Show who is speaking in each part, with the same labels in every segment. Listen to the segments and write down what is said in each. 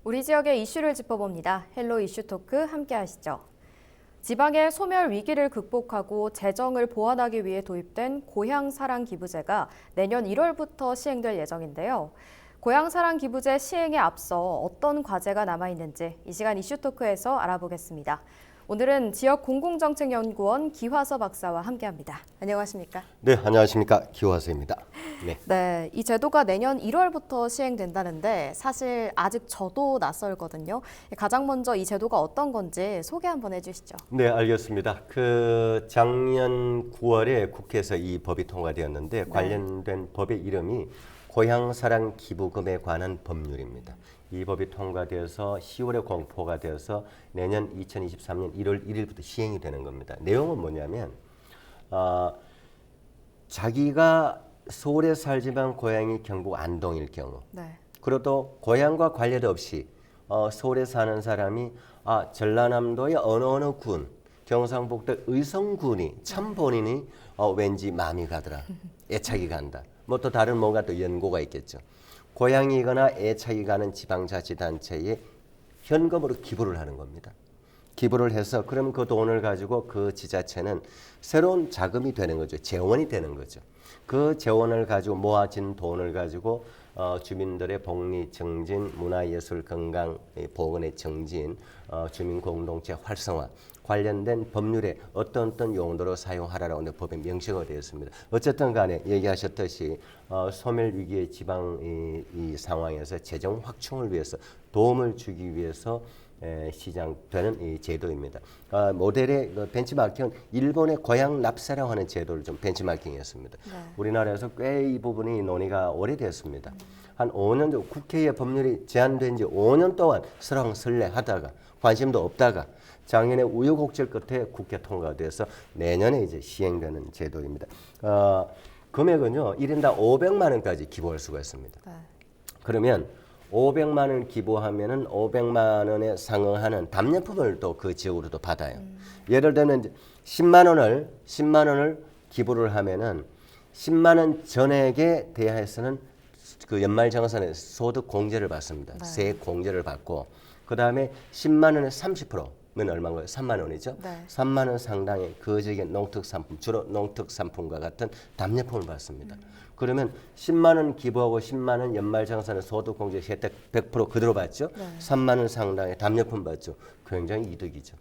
Speaker 1: 우리 지역의 이슈를 짚어봅니다. 헬로 이슈 토크 함께 하시죠. 지방의 소멸 위기를 극복하고 재정을 보완하기 위해 도입된 고향사랑 기부제가 내년 1월부터 시행될 예정인데요. 고향사랑 기부제 시행에 앞서 어떤 과제가 남아있는지 이 시간 이슈 토크에서 알아보겠습니다. 오늘은 지역 공공정책연구원 기화서 박사와 함께합니다. 안녕하십니까?
Speaker 2: 네, 안녕하십니까. 기화서입니다.
Speaker 1: 네, 이 제도가 내년 1월부터 시행된다는데 사실 아직 저도 낯설거든요. 가장 먼저 이 제도가 어떤 건지 소개 한번 해주시죠.
Speaker 2: 네, 알겠습니다. 작년 9월에 국회에서 이 법이 통과되었는데 관련된 법의 이름이 고향사랑 기부금에 관한 법률입니다. 이 법이 통과되어서 10월에 공포가 되어서 내년 2023년 1월 1일부터 시행이 되는 겁니다. 내용은 뭐냐면 자기가 서울에 살지만 고향이 경북 안동일 경우 그래도 고향과 관련 없이 서울에 사는 사람이 전라남도의 어느 군 경상북도 의성군이 참 본인이 왠지 마음이 가더라. 애착이 간다. 뭐 또 다른 뭔가 또 연고가 있겠죠. 고향이거나 애착이 가는 지방자치단체에 현금으로 기부를 하는 겁니다. 기부를 해서 그러면 그 돈을 가지고 그 지자체는 새로운 자금이 되는 거죠. 재원이 되는 거죠. 그 재원을 가지고 모아진 돈을 가지고 주민들의 복리 증진, 문화예술 건강 보건의 증진, 주민 공동체 활성화 관련된 법률에 어떤 용도로 사용하라라고 법에 명시가 되어 있습니다. 어쨌든 간에 얘기하셨듯이 소멸 위기의 지방 이 상황에서 재정 확충을 위해서 도움을 주기 위해서 시장되는 이 제도입니다. 모델의 벤치마킹은 일본의 고향 납세라고 하는 제도를 좀 벤치마킹했습니다. 우리나라에서 꽤 이 부분이 논의가 오래됐습니다. 한 5년 정도 국회에 법률이 제안된 지 5년 동안 설왕설래하다가 관심도 없다가 작년에 우여곡절 끝에 국회 통과돼서 내년에 이제 시행되는 제도입니다. 금액은요 1인당 500만 원까지 기부할 수가 있습니다. 그러면 500만 원 기부하면은 500만 원에 상응하는 답례품을 또 그 지역으로도 받아요. 예를 들면 10만 원을 기부를 하면은 10만 원 전액에 대해서는 그 연말정산에 소득 공제를 받습니다. 세액 공제를 받고 그 다음에 10만 원에 30%면 얼마인가요? 3만 원이죠. 3만 원 상당의 그 지역의 농특산품, 주로 농특산품과 같은 답례품을 받습니다. 그러면 10만 원 기부하고 10만 원 연말정산의 소득공제 혜택 100% 그대로 받죠. 3만 원 상당의 답례품 받죠. 굉장히 이득이죠.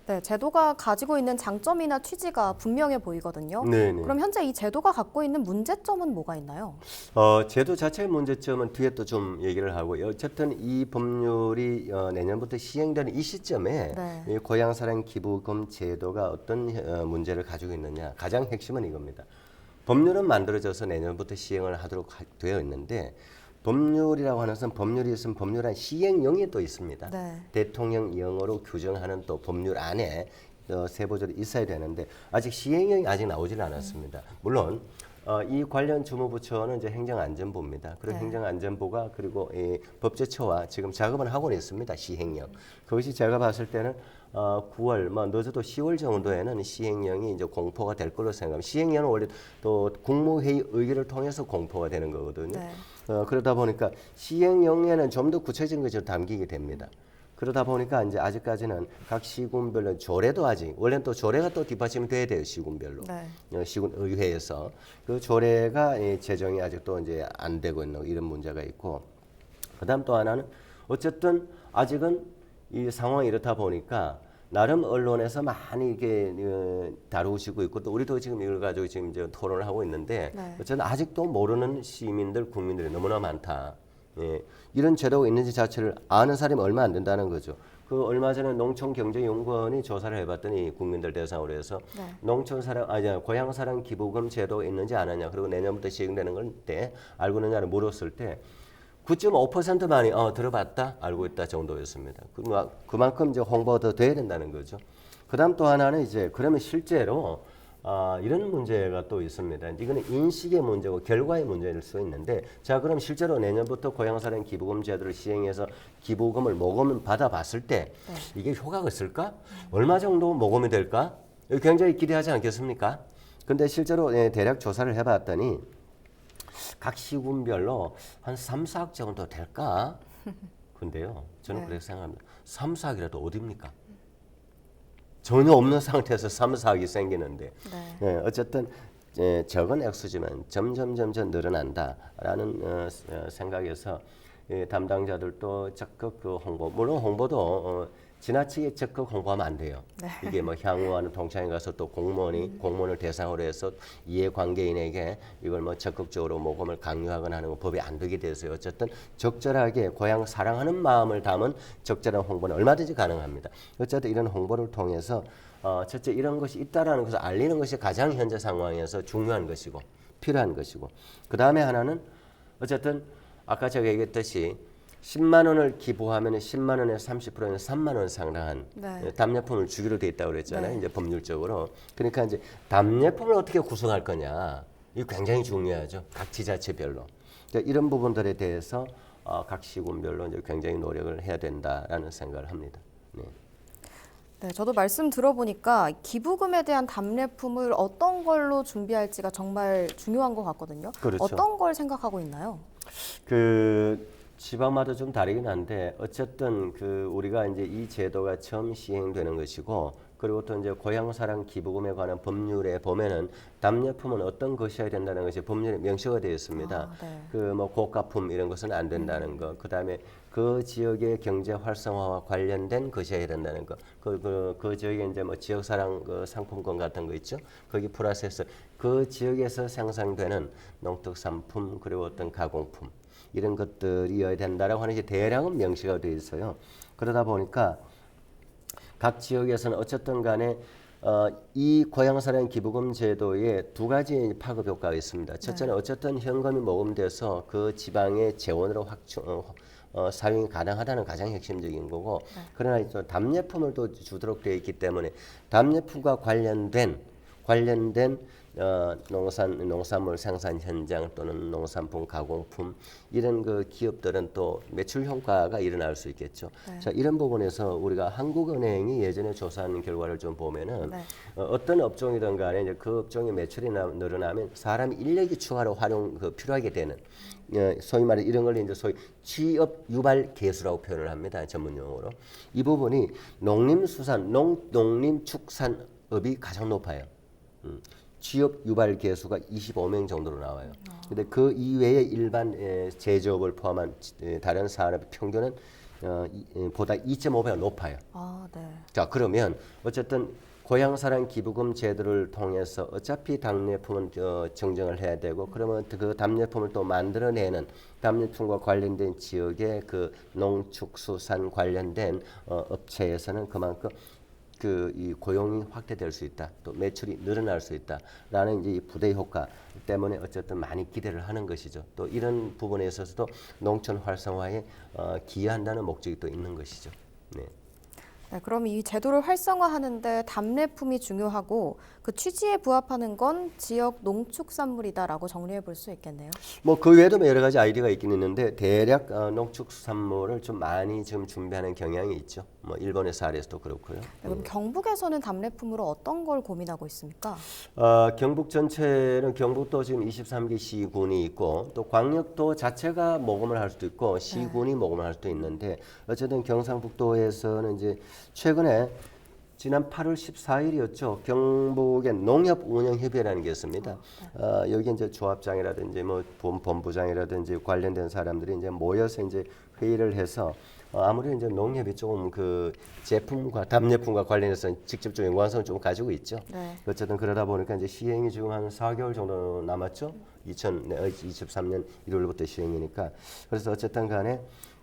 Speaker 1: 네, 제도가 가지고 있는 장점이나 취지가 분명해 보이거든요. 그럼 현재 이 제도가 갖고 있는 문제점은 뭐가 있나요?
Speaker 2: 제도 자체의 문제점은 뒤에 또 좀 얘기를 하고요. 어쨌든 이 법률이 내년부터 시행되는 이 시점에 이 고향사랑 기부금 제도가 어떤 문제를 가지고 있느냐. 가장 핵심은 이겁니다. 법률은 만들어져서 내년부터 시행을 하도록 되어 있는데 법률이라고 하는 것은 법률이 있으면 법률안 시행령이 또 있습니다. 대통령령으로 규정하는 또 법률 안에 세부적으로 있어야 되는데 아직 시행령이 아직 나오지는 않았습니다. 물론 이 관련 주무부처는 이제 행정안전부입니다. 그리고 행정안전부가 그리고 이 법제처와 지금 작업을 하고 있습니다. 시행령. 그것이 제가 봤을 때는 9월, 늦어도 10월 정도에는 시행령이 이제 공포가 될 걸로 생각합니다. 시행령은 원래 또 국무회의 의결을 통해서 공포가 되는 거거든요. 그러다 보니까 시행령에는 좀 더 구체적인 것이 담기게 됩니다. 그러다 보니까 이제 아직까지는 각 시군별로 조례도 아직 원래는 또 조례가 또 뒷받침이 돼야 돼요. 시군별로 시군 의회에서 그 조례가 제정이 아직도 이제 안 되고 있는 이런 문제가 있고 그다음 또 하나는 어쨌든 아직은 이 상황이 이렇다 보니까 나름 언론에서 많이 이게 다루시고 있고 또 우리도 지금 이걸 가지고 지금 이제 토론을 하고 있는데 어쨌든 아직도 모르는 시민들 국민들이 너무나 많다. 이런 제도가 있는지 자체를 아는 사람이 얼마 안 된다는 거죠. 그 얼마 전에 농촌경제연구원이 조사를 해봤더니 국민들 대상으로 해서 고향사랑 기부금 제도가 있는지 안 하냐 그리고 내년부터 시행되는 건데 알고 있느냐를 물었을 때 9.5%만이 들어봤다 알고 있다 정도였습니다. 그만큼 이제 홍보가 더 돼야 된다는 거죠. 그다음 또 하나는 이제 그러면 실제로 이런 문제가 또 있습니다. 이거는 인식의 문제고 결과의 문제일 수 있는데 자 그럼 실제로 내년부터 고향사랑 기부금 제도를 시행해서 기부금을 모금을 받아봤을 때 이게 효과가 있을까? 얼마 정도 모금이 될까? 굉장히 기대하지 않겠습니까? 근데 실제로 대략 조사를 해봤더니 각 시군별로 한 3, 4억 정도 될까? 근데요, 저는
Speaker 1: 네.
Speaker 2: 그렇게 생각합니다. 3, 4억이라도 어딥니까? 전혀 없는 상태에서 3, 4억이 생기는데,
Speaker 1: 네.
Speaker 2: 어쨌든 적은 액수지만 점점 늘어난다라는 생각에서 담당자들도 적극 그 홍보, 물론 홍보도 지나치게 적극 홍보하면 안 돼요.
Speaker 1: 네.
Speaker 2: 이게 뭐 향후와는 동창회 가서 또 공무원을 대상으로 해서 이해관계인에게 이걸 뭐 적극적으로 모금을 강요하거나 하는 건 법이 안 되게 돼서요. 어쨌든 적절하게 고향 사랑하는 마음을 담은 적절한 홍보는 얼마든지 가능합니다. 어쨌든 이런 홍보를 통해서 첫째 이런 것이 있다라는 것을 알리는 것이 가장 현재 상황에서 중요한 것이고 필요한 것이고 그 다음에 하나는 어쨌든 아까 제가 얘기했듯이 10만 원을 기부하면 10만 원의 30%는 3만 원 상당한
Speaker 1: 네.
Speaker 2: 답례품을 주기로 돼 있다고 그랬잖아요.
Speaker 1: 네.
Speaker 2: 이제 법률적으로. 그러니까 이제 답례품을 어떻게 구성할 거냐. 이거 굉장히 중요하죠. 각 지자체별로. 이런 부분들에 대해서 각 시군별로 이제 굉장히 노력을 해야 된다라는 생각을 합니다. 네.
Speaker 1: 네, 저도 말씀 들어보니까 기부금에 대한 답례품을 어떤 걸로 준비할지가 정말 중요한 것 같거든요.
Speaker 2: 그렇죠.
Speaker 1: 어떤 걸 생각하고 있나요?
Speaker 2: 그 지방마다 좀 다르긴 한데 어쨌든 그 우리가 이제 이 제도가 처음 시행되는 것이고 그리고 또 이제 고향사랑 기부금에 관한 법률에 보면은 답례품은 어떤 것이어야 된다는 것이 법률에 명시가 되어 있습니다.
Speaker 1: 네.
Speaker 2: 그 뭐 고가품 이런 것은 안 된다는 거. 그다음에 그 지역의 경제 활성화와 관련된 것이어야 된다는 거. 그 지역에 이제 뭐 지역사랑 그 상품권 같은 거 있죠. 거기 플러스해서 그 지역에서 생산되는 농특산품 그리고 어떤 가공품 이런 것들이어야 된다라고 하는 게 대략은 명시가 되어 있어요. 그러다 보니까 각 지역에서는 어쨌든 간에 이 고향사랑 기부금 제도에 두 가지 파급 효과가 있습니다. 첫째는 어쨌든 현금이 모금돼서 그 지방의 재원으로 사용이 가능하다는 가장 핵심적인 거고 그러나 또 답례품을 또 주도록 되어 있기 때문에 답례품과 관련된 농산물 생산 현장 또는 농산품 가공품 이런 그 기업들은 또 매출 효과가 일어날 수 있겠죠.
Speaker 1: 네.
Speaker 2: 자 이런 부분에서 우리가 한국은행이 예전에 조사한 결과를 좀 보면은
Speaker 1: 네.
Speaker 2: 어떤 업종이든 간에 이제 그 업종의 매출이 늘어나면 사람 인력이 추가로 필요하게 되는 소위 말해 이런 걸 이제 소위 취업 유발 개수라고 표현을 합니다. 전문 용어로 이 부분이 농림수산 농림축산업이 가장 높아요. 취업 유발 개수가 25명 정도로 나와요. 근데 그 이외에 일반 제조업을 포함한 다른 산업의 평균은 보다 2.5배가 높아요.
Speaker 1: 네.
Speaker 2: 자 그러면 어쨌든 고향사랑 기부금 제도를 통해서 어차피 답례품은 증정을 해야 되고 그러면 그 답례품을 또 만들어내는 답례품과 관련된 지역의 그 농축수산 관련된 업체에서는 그만큼 이 고용이 확대될 수 있다. 또 매출이 늘어날 수 있다라는 이제 이 부대 효과 때문에 어쨌든 많이 기대를 하는 것이죠. 또 이런 부분에 있어서도 농촌 활성화에 기여한다는 목적이 또 있는 것이죠. 네.
Speaker 1: 네, 그럼 이 제도를 활성화하는데 답례품이 중요하고 그 취지에 부합하는 건 지역 농축산물이다라고 정리해 볼 수 있겠네요.
Speaker 2: 뭐 그 외에도 여러 가지 아이디어가 있긴 있는데 대략 농축산물을 좀 많이 지금 준비하는 경향이 있죠. 뭐 일본의 사례에서도 그렇고요.
Speaker 1: 네, 그럼 경북에서는 답례품으로 어떤 걸 고민하고 있습니까?
Speaker 2: 경북 전체는 경북도 지금 23개 시군이 있고 또 광역도 자체가 모금을 할 수도 있고 시군이 모금을 할 수도 있는데 어쨌든 경상북도에서는 이제 최근에 지난 8월 14일이었죠. 경북의 농협운영협의회라는 게 있습니다. 여기 이제 조합장이라든지 뭐 본부장이라든지 관련된 사람들이 이제 모여서 이제 회의를 해서 아무래도 이제 농협이 조금 그 제품과 답례품과 관련해서 직접적인 연관성을 좀 가지고 있죠.
Speaker 1: 네.
Speaker 2: 어쨌든 그러다 보니까 이제 시행이 지금 한 4개월 정도 남았죠. 2023년 1월부터 시행이니까. 그래서 어쨌든 간에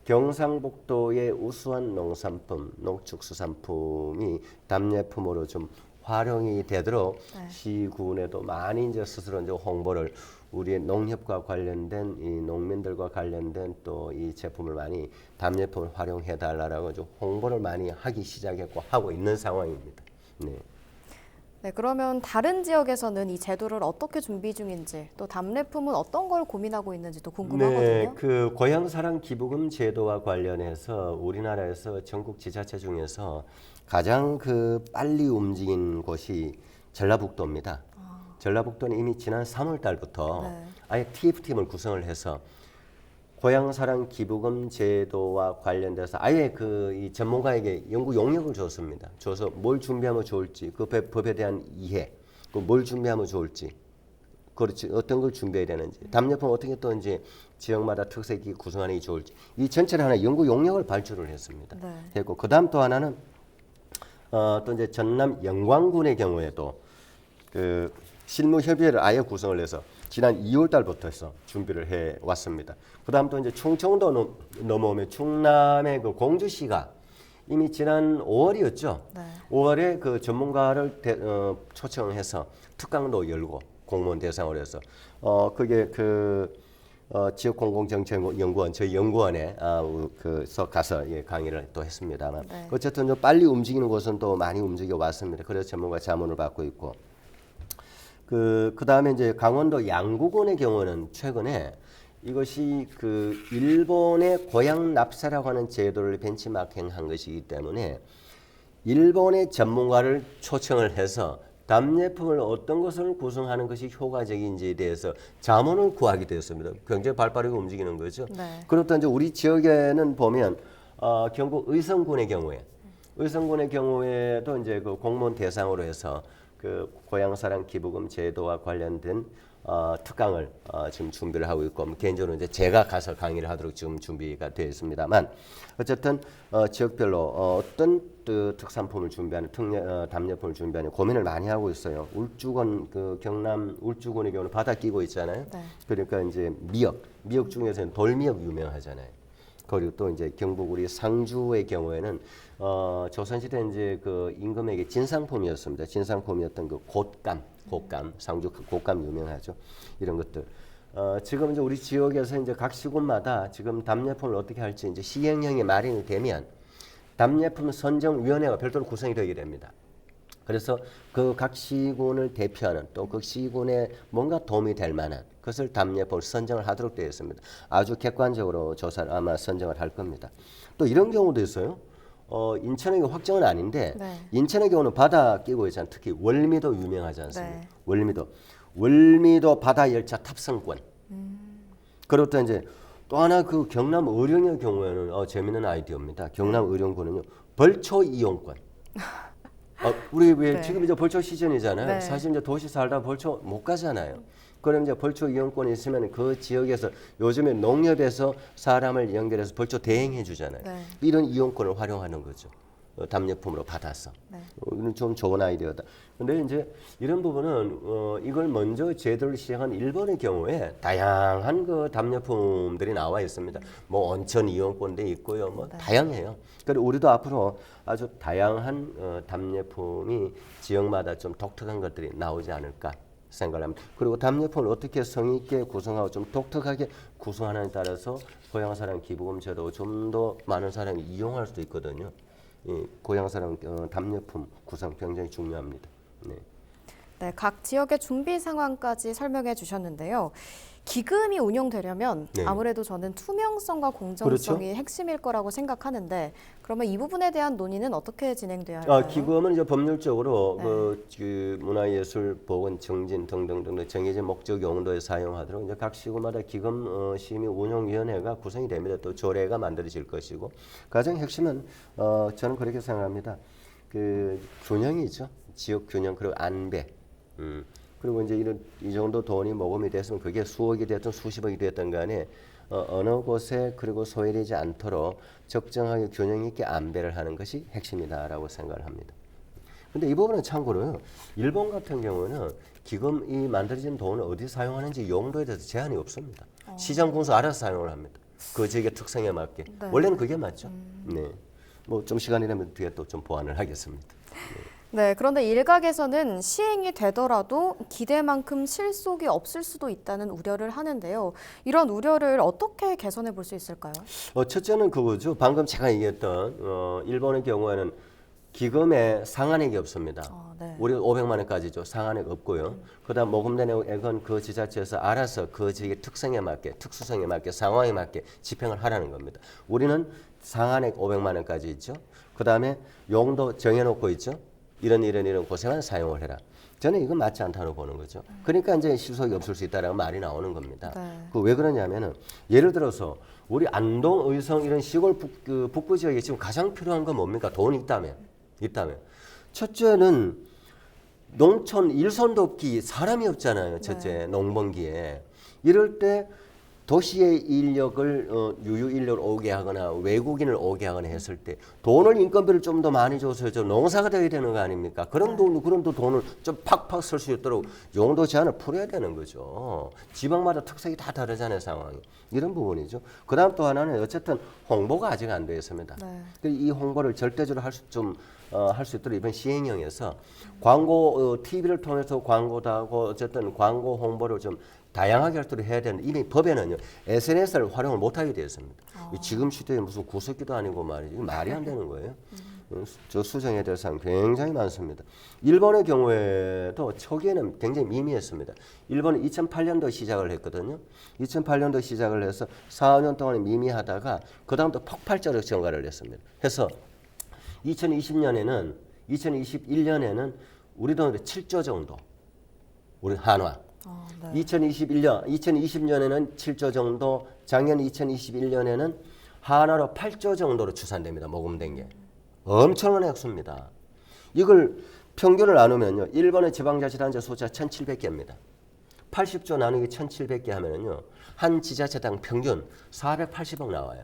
Speaker 2: 경상북도의 우수한 농산품, 농축수산품이 답례품으로 좀 활용이 되도록 시군에도 많이 이제 스스로 이제 홍보를 우리의 농협과 관련된 이 농민들과 관련된 또 이 제품을 많이 답례품을 활용해 달라라고 좀 홍보를 많이 하기 시작했고 하고 있는 상황입니다. 네.
Speaker 1: 네, 그러면 다른 지역에서는 이 제도를 어떻게 준비 중인지 또 답례품은 어떤 걸 고민하고 있는지도 궁금하거든요.
Speaker 2: 네, 그 고향사랑 기부금 제도와 관련해서 우리나라에서 전국 지자체 중에서 가장 그 빨리 움직인 곳이 전라북도입니다. 전라북도는 이미 지난 3월 달부터 아예 TF팀을 구성을 해서 고향사랑 기부금 제도와 관련돼서 아예 이 전문가에게 연구 용역을 줬습니다. 줘서 뭘 준비하면 좋을지, 그 법에 대한 이해, 그 뭘 준비하면 좋을지, 그렇지 어떤 걸 준비해야 되는지, 담요품 어떻게 또 이제 지역마다 특색이 구성하는 게 좋을지, 이 전체를 하나 연구 용역을 발주를 했습니다.
Speaker 1: 네.
Speaker 2: 했고 그다음 또 하나는 또 이제 전남 영광군의 경우에도 그 실무 협의회를 아예 구성을 해서 지난 2월 달부터 해서 준비를 해 왔습니다. 그다음 또 이제 충청도 넘어오면 충남의 그 공주시가 이미 지난 5월이었죠.
Speaker 1: 네.
Speaker 2: 5월에 그 전문가를 초청해서 특강도 열고 공무원 대상으로 해서 그게 지역 공공정책연구원 저희 연구원에 그서 가서 강의를 또 했습니다만
Speaker 1: 네.
Speaker 2: 어쨌든 좀 빨리 움직이는 곳은 또 많이 움직여 왔습니다. 그래서 전문가 자문을 받고 있고 그다음에 이제 강원도 양구군의 경우는 최근에 이것이 그 일본의 고향 납세라고 하는 제도를 벤치마킹한 것이기 때문에 일본의 전문가를 초청을 해서 답례품을 어떤 것을 구성하는 것이 효과적인지에 대해서 자문을 구하게 되었습니다. 굉장히 발빠르게 움직이는 거죠.
Speaker 1: 네.
Speaker 2: 그렇다 이제 우리 지역에는 보면 경북 의성군의 경우에도 이제 그 공무원 대상으로 해서 그 고향사랑 기부금 제도와 관련된 특강을 지금 준비를 하고 있고 개인적으로 이제 제가 가서 강의를 하도록 지금 준비가 되어 있습니다만 어쨌든 지역별로 어떤 특산품을 준비하는 답례품을 준비하는 고민을 많이 하고 있어요. 울주군 경남 울주군의 경우는 바다 끼고 있잖아요.
Speaker 1: 네.
Speaker 2: 그러니까 이제 미역 중에서는 돌미역 유명하잖아요. 그리고 또 이제 경북 우리 상주의 경우에는 조선시대 이제 그 임금에게 진상품이었습니다. 진상품이었던 그 곶감, 상주 곶감 유명하죠. 이런 것들. 지금 이제 우리 지역에서 이제 각 시군마다 지금 답례품을 어떻게 할지 이제 시행령이 마련이 되면 답례품 선정위원회가 별도로 구성이 되게 됩니다. 그래서 그 각 시군을 대표하는 또 그 시군에 뭔가 도움이 될 만한 그것을 답례품을 선정을 하도록 되어 있습니다. 아주 객관적으로 조사를 아마 선정을 할 겁니다. 또 이런 경우도 있어요. 인천의 확정은 아닌데
Speaker 1: 네.
Speaker 2: 인천의 경우는 바다 끼고 있잖아요. 특히 월미도 유명하지 않습니까?
Speaker 1: 네.
Speaker 2: 월미도 바다 열차 탑승권. 그리고 또 이제 또 하나 그 경남 의령의 경우에는 재미있는 아이디어입니다. 경남 의령군은요 벌초 이용권. 우리 왜
Speaker 1: 네.
Speaker 2: 지금 이제 벌초 시즌이잖아요.
Speaker 1: 네.
Speaker 2: 사실 이제 도시 살다 벌초 못 가잖아요. 그럼 이제 벌초 이용권이 있으면 그 지역에서 요즘에 농협에서 사람을 연결해서 벌초 대행해 주잖아요.
Speaker 1: 네.
Speaker 2: 이런 이용권을 활용하는 거죠. 답례품으로 받아서.
Speaker 1: 네.
Speaker 2: 이건 좀 좋은 아이디어다. 근데 이제 이런 부분은 이걸 먼저 제도를 시행한 일본의 경우에 다양한 그 답례품들이 나와 있습니다. 뭐 온천 이용권도 있고요. 뭐
Speaker 1: 네.
Speaker 2: 다양해요. 그리고 우리도 앞으로 아주 다양한 답례품이 지역마다 좀 독특한 것들이 나오지 않을까 생각을 합니다. 그리고 답례품을 어떻게 성의 있게 구성하고 좀 독특하게 구성하느냐에 따라서 고향사랑 기부금 제도 좀 더 많은 사람이 이용할 수도 있거든요. 이 고향사랑 답례품 구성 굉장히 중요합니다. 네.
Speaker 1: 네, 각 지역의 준비 상황까지 설명해 주셨는데요. 기금이 운영되려면
Speaker 2: 네.
Speaker 1: 아무래도 저는 투명성과 공정성이
Speaker 2: 그렇죠.
Speaker 1: 핵심일 거라고 생각하는데 그러면 이 부분에 대한 논의는 어떻게 진행돼야 할까요?
Speaker 2: 기금은 이제 법률적으로
Speaker 1: 네.
Speaker 2: 그 문화예술, 보건, 정진 등등 정해진 목적 용도에 사용하도록 이제 각 시구마다 기금 심의 운영위원회가 구성이 됩니다. 또 조례가 만들어질 것이고 가장 핵심은 저는 그렇게 생각합니다. 그 균형이죠. 지역 균형 그리고 안배. 그리고 이제 이 정도 돈이 모금이 됐으면 그게 수억이 됐든 수십억이 됐든 간에 어느 곳에 그리고 소외되지 않도록 적정하게 균형 있게 안배를 하는 것이 핵심이다라고 생각을 합니다. 근데 이 부분은 참고로요. 일본 같은 경우는 기금이 만들어진 돈을 어디 사용하는지 용도에 대해서 제한이 없습니다. 시장 군수 알아서 사용을 합니다. 그 지역의 특성에 맞게.
Speaker 1: 네.
Speaker 2: 원래는 그게 맞죠. 네. 뭐 좀 시간이 되면 뒤에 또 좀 보완을 하겠습니다.
Speaker 1: 네, 그런데 일각에서는 시행이 되더라도 기대만큼 실속이 없을 수도 있다는 우려를 하는데요. 이런 우려를 어떻게 개선해 볼 수 있을까요?
Speaker 2: 첫째는 그거죠. 방금 제가 얘기했던 일본의 경우에는 기금에 상한액이 없습니다.
Speaker 1: 네.
Speaker 2: 우리 500만 원까지죠. 상한액 없고요. 그다음 모금된 액은 그 지자체에서 알아서 그 지역의 특성에 맞게, 특수성에 맞게, 상황에 맞게 집행을 하라는 겁니다. 우리는 상한액 500만 원까지 있죠. 그다음에 용도 정해놓고 있죠. 이런 곳에만 사용을 해라. 저는 이건 맞지 않다고 보는 거죠. 그러니까 이제 실속이 없을 수 있다라는 말이 나오는 겁니다. 그 왜 그러냐면은 예를 들어서 우리 안동, 의성 이런 시골 북부 지역에 지금 가장 필요한 건 뭡니까? 돈이 있다면. 첫째는 농촌 일손 돕기 사람이 없잖아요. 첫째 농번기에. 이럴 때 도시의 인력을 유유 인력을 오게 하거나 외국인을 오게 하거나 했을 때 돈을 인건비를 좀 더 많이 줘서 좀 농사가 되어야 되는 거 아닙니까? 그런 돈을 좀 팍팍 쓸 수 있도록 용도 제한을 풀어야 되는 거죠. 지방마다 특색이 다 다르잖아요, 상황이. 이런 부분이죠. 그다음 또 하나는 어쨌든 홍보가 아직 안 되어 있습니다. 이 홍보를 절대적으로 할 수 있도록 이번 시행령에서 광고 TV를 통해서 광고도 하고 어쨌든 광고 홍보를 좀 다양하게 할 수 있도록 해야 되는데 이미 법에는요 SNS를 활용을 못하게 되어 있습니다. 지금 시대에 무슨 구석기도 아니고 말이지 말이 안 되는 거예요. 저 수정해야 될 사항 굉장히 많습니다. 일본의 경우에도 초기에는 굉장히 미미했습니다. 일본은 2008년도 시작을 했거든요. 2008년도 시작을 해서 4, 5년 동안 미미하다가 그 다음부터 폭발적으로 증가를 했습니다. 해서 2021년에는 우리 돈으로 7조 정도, 우리 한화. 2020년에는 7조 정도, 작년 2021년에는 한화로 8조 정도로 추산됩니다. 모금된 게. 엄청난 액수입니다. 이걸 평균을 나누면요. 일본의 지방자치단체 숫자 1,700개입니다. 80조 나누기 1,700개 하면은요. 한 지자체당 평균 480억 나와요.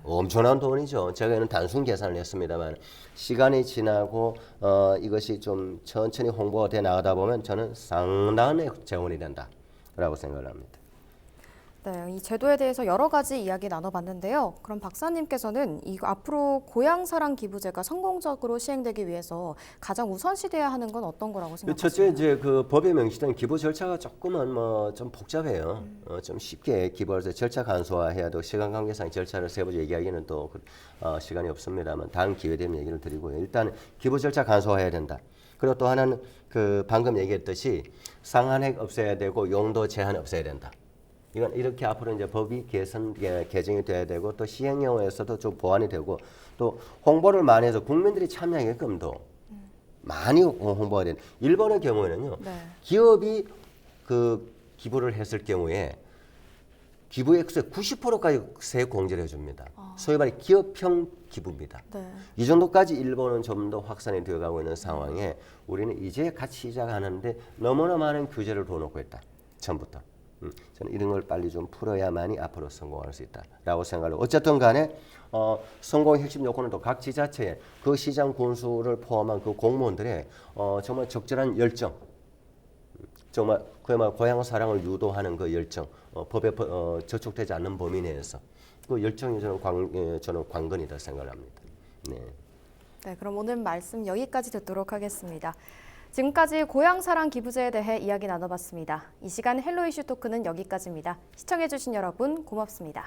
Speaker 2: 엄청난 돈이죠. 제가 이는 단순 계산을 했습니다만 시간이 지나고 이것이 좀 천천히 홍보가 돼 나가다 보면 저는 상당한 재원이 된다라고 생각을 합니다.
Speaker 1: 네, 이 제도에 대해서 여러 가지 이야기 나눠봤는데요. 그럼 박사님께서는 앞으로 고향사랑 기부제가 성공적으로 시행되기 위해서 가장 우선시돼야 하는 건 어떤 거라고 생각하세요?
Speaker 2: 첫째 이제 그 법에 명시된 기부 절차가 조금은 좀 복잡해요. 좀 쉽게 기부할 때 절차 간소화해야 되고 시간 관계상 절차를 세부적으로 얘기하기는 또 시간이 없습니다만 다음 기회 되면 얘기를 드리고요. 일단 기부 절차 간소화해야 된다. 그리고 또 하나는 그 방금 얘기했듯이 상한액 없애야 되고 용도 제한 없애야 된다. 이건 이렇게 앞으로 이제 법이 개정이 돼야 되고 또 시행령에서도 좀 보완이 되고 또 홍보를 많이 해서 국민들이 참여하게끔도 많이 홍보가 되는. 일본의 경우에는요, 기업이 그 기부를 했을 경우에 기부 액수의 90%까지 세액 공제를 해줍니다. 소위 말해 기업형 기부입니다. 이 정도까지 일본은 좀 더 확산이 되어가고 있는 상황에 우리는 이제 같이 시작하는데 너무나 많은 규제를 둬놓고 있다. 처음부터. 저는 이런 걸 빨리 좀 풀어야만이 앞으로 성공할 수 있다라고 생각을. 어쨌든 간에 성공의 핵심 요건은 또 각 지자체의 그 시장 군수를 포함한 그 공무원들의 정말 적절한 열정, 정말 그야말로 고향 사랑을 유도하는 그 열정, 법에 저촉되지 않는 범위 내에서 그 열정이 저는 관건이다 생각을 합니다.
Speaker 1: 네, 그럼 오늘 말씀 여기까지 듣도록 하겠습니다. 지금까지 고향사랑 기부제에 대해 이야기 나눠봤습니다. 이 시간 헬로 이슈 토크는 여기까지입니다. 시청해주신 여러분 고맙습니다.